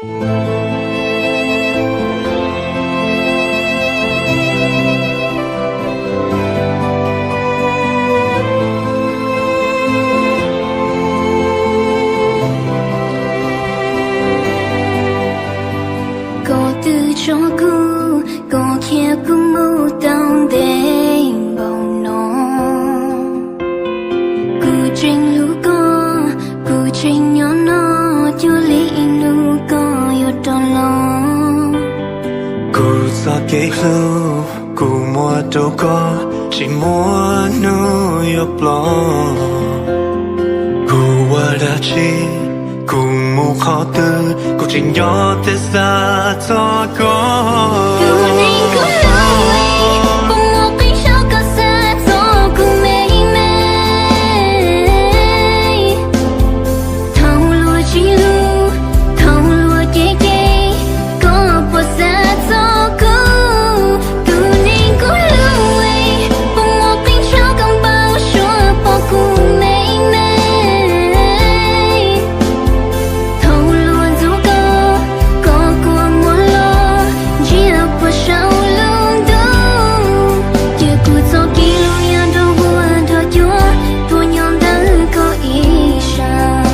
Có từ cho cô, có kia cô mù tao đến bao nó. Cô trình lũ cô trình nhỏ nó, chú lý lũ có yêu tròn lo. Cô ra kế lưu, cô mua đâu có, chỉ mua nu yêu lo. Cô qua đã chi, cô mua khó tư, cô chỉ nhỏ thế ra cho có. Cô nên cô lối, bông ngọc kinh sao có xa cho cô mê mê. Thâu lùa chỉ lù, thâu lùa chê chê, có bỏ xa cho cô. Cô nên cô lối, bông ngọc kinh sao không bao xóa bỏ cô mê mê. Thâu luôn dù có của mua lo, chỉ là bỏ sao luôn đâu. Chỉ cô cho kỹ luôn nhà đâu buồn đâu chúa, tôi nhóm đã có ý sao.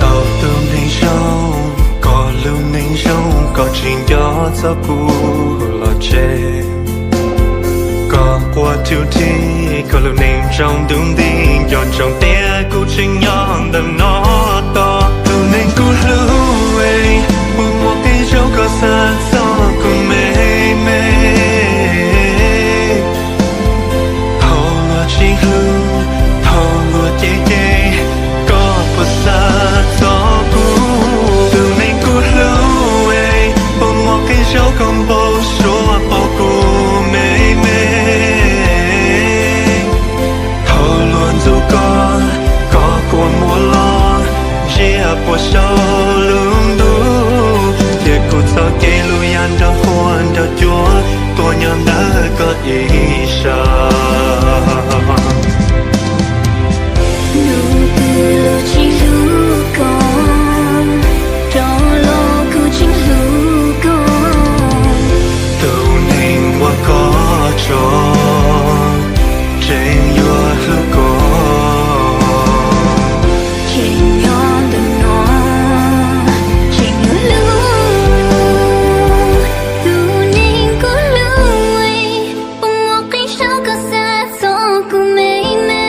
Tao tương nên sâu, có lưu nên sâu, có chuyện đó cho cô lo chê. Có qua thiếu thi, có lưu nên trong đúng đi, dọn trong tia cô trình nhọn đầm nó to. Lưu nên cô lưu ấy, buông một cái dấu có xa cho cô mê mê. Thâu lùa chỉ lưu, thâu lùa chê chê, có bỏ xa cho cô. Lưu nên cô lưu ấy, buông một cái dấu không bao xóa bỏ cô mê mê. Thâu luôn dù có của mua lo, chỉ là bỏ sâu lung đủ. Thì cô cho kê lưu yan đã hoan đã chúa, tôi nhóm đã có ý sao. Nụ cười chỉ lũ con, cho lo cô chính lũ con. Tâu nên qua có cho, trên vừa hư có. Trên nhỏ đừng nó, trên lũ dù nên cô lùi, bông ngọc kinh sao có xa cho cô mê mê.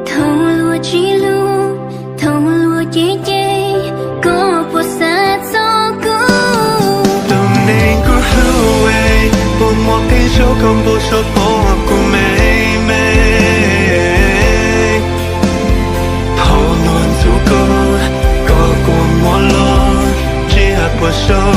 Thâu lùa chỉ lù, thâu lùa chê chê, có bỏ xa cho cô. Tâu nên cô lưu ấy, buồn một cái dấu không bao giờ bỏ cô mê mê. Thâu luôn dù có của mua lo, chỉ là bỏ sâu